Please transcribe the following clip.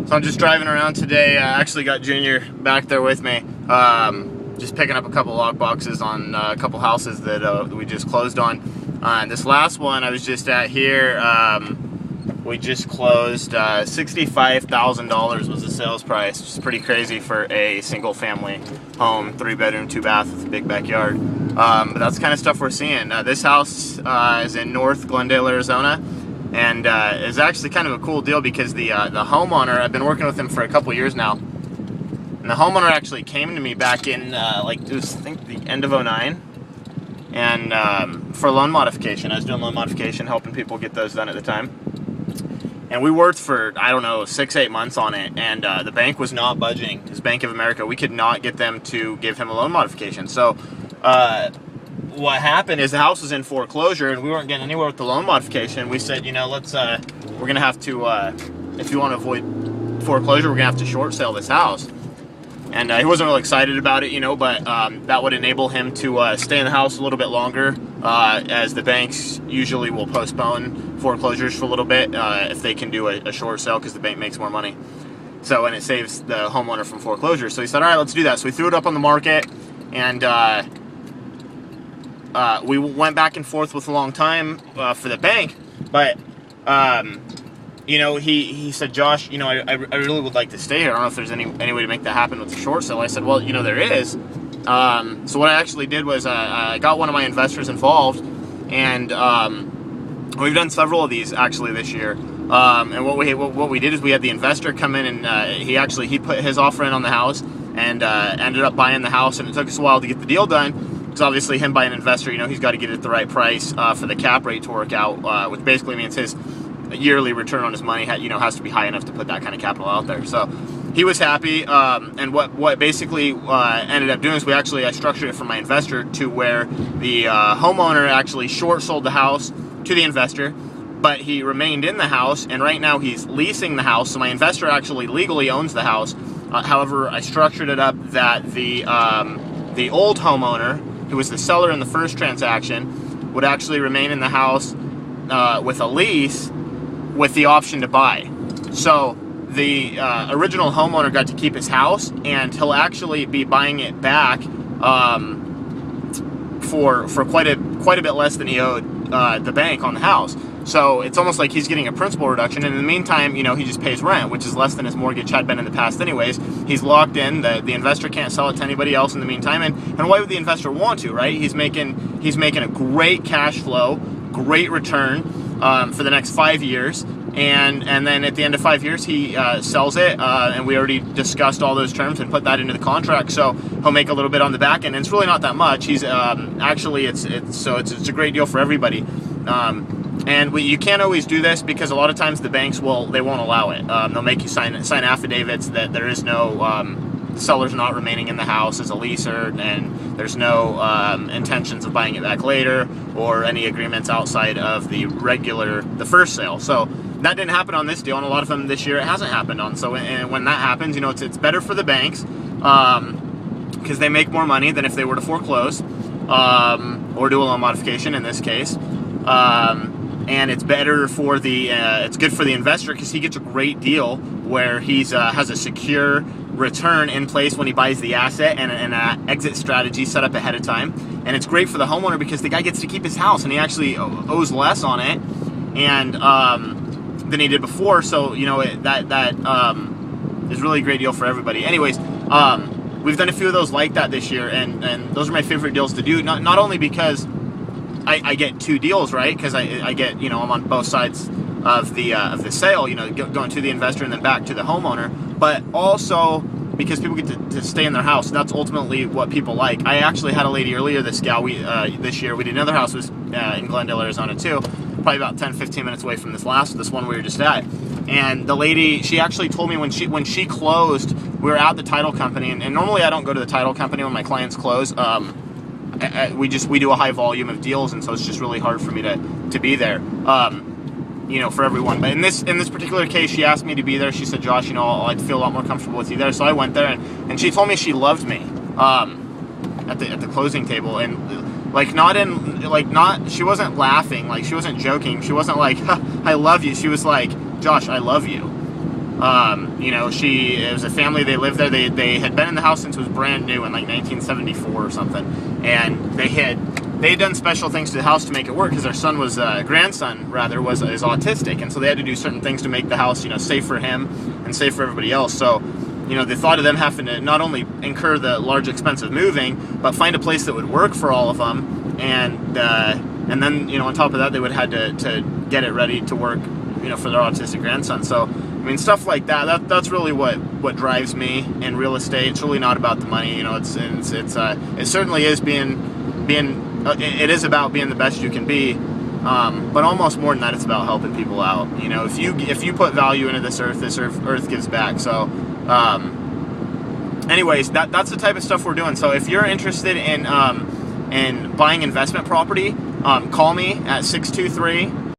So I'm just driving around today. I actually got Junior back there with me. Just picking up a couple log boxes on a couple houses that we just closed on. This last one I was just at here, we just closed. $65,000 was the sales price, which is pretty crazy for a single family home, 3-bedroom, 2-bath with a big backyard. But that's the kind of stuff we're seeing. This house is in North Glendale, Arizona. And it's actually kind of a cool deal because the homeowner, I've been working with him for a couple years now, and the homeowner actually came to me back in it was, I think, the end of '09, and for loan modification. I was doing loan modification, helping people get those done at the time, and we worked for, I don't know, 6-8 months on it, and the bank was not budging. It was Bank of America. We could not get them to give him a loan modification. So what happened is the house was in foreclosure and we weren't getting anywhere with the loan modification. We said, let's we're gonna have to if you want to avoid foreclosure, we're gonna have to short sale this house. And he wasn't really excited about it, but that would enable him to stay in the house a little bit longer, as the banks usually will postpone foreclosures for a little bit if they can do a short sale, because the bank makes more money. So, and it saves the homeowner from foreclosure. So he said, all right, let's do that. So we threw it up on the market, and we went back and forth with a long time for the bank, but he said, Josh, I really would like to stay here. I don't know if there's any way to make that happen with the short sale. I said, well, there is. So what I actually did was I got one of my investors involved, and we've done several of these actually this year. And what we did is we had the investor come in, and he put his offer in on the house, and ended up buying the house. And it took us a while to get the deal done, because obviously him buying an investor, he's got to get it at the right price for the cap rate to work out, which basically means his yearly return on his money has to be high enough to put that kind of capital out there. So he was happy, and what basically ended up doing is I structured it for my investor to where the homeowner actually short sold the house to the investor, but he remained in the house, and right now he's leasing the house, so my investor actually legally owns the house. However, I structured it up that the old homeowner, who was the seller in the first transaction, would actually remain in the house with a lease with the option to buy. So the original homeowner got to keep his house, and he'll actually be buying it back for quite a bit less than he owed the bank on the house. So it's almost like he's getting a principal reduction, and in the meantime, he just pays rent, which is less than his mortgage had been in the past anyways. He's locked in. The investor can't sell it to anybody else in the meantime, and why would the investor want to, right? He's making a great cash flow, great return for the next 5 years, and then at the end of 5 years he sells it, and we already discussed all those terms and put that into the contract, so he'll make a little bit on the back end, and it's really not that much. He's actually it's a great deal for everybody. And you can't always do this, because a lot of times the banks won't allow it. They'll make you sign affidavits that there is no the seller's not remaining in the house as a leaser, and there's no intentions of buying it back later, or any agreements outside of the first sale. So that didn't happen on this deal, and a lot of them this year it hasn't happened on. So when that happens, it's better for the banks, because they make more money than if they were to foreclose or do a loan modification in this case. And it's better for it's good for the investor, because he gets a great deal where he's has a secure return in place when he buys the asset, and an exit strategy set up ahead of time. And it's great for the homeowner, because the guy gets to keep his house, and he actually owes less on it and than he did before. So that is really a great deal for everybody. Anyways, we've done a few of those like that this year, and those are my favorite deals to do. Not only because I get two deals, right? Because I get, I'm on both sides of the sale, going to the investor and then back to the homeowner, but also because people get to stay in their house. That's ultimately what people like. I actually had a lady earlier, this year, we did another house, was in Glendale, Arizona too, probably about 10-15 minutes away from this one we were just at. And the lady, she actually told me when she closed, we were at the title company, and normally I don't go to the title company when my clients close. We do a high volume of deals, and so it's just really hard for me to be there, for everyone. But in this particular case, she asked me to be there. She said, Josh, I'd feel a lot more comfortable with you there. So I went there, and she told me she loved me at the closing table, and she wasn't laughing, she wasn't joking, she wasn't like, I love you. She was like, Josh, I love you. You know, it was a family, they lived there, they had been in the house since it was brand new in like 1974 or something, and they had done special things to the house to make it work, because their son was, grandson rather, is autistic, and so they had to do certain things to make the house, you know, safe for him and safe for everybody else. So, you know, the thought of them having to not only incur the large expense of moving, but find a place that would work for all of them, and then, you know, on top of that, they would have had to get it ready to work, you know, for their autistic grandson. So, I mean, stuff like that's really what drives me in real estate. It's really not about the money, you know. It certainly is it is about being the best you can be, but almost more than that, it's about helping people out. You know, if you put value into this earth gives back. So, anyways, that's the type of stuff we're doing. So if you're interested in buying investment property, call me at 623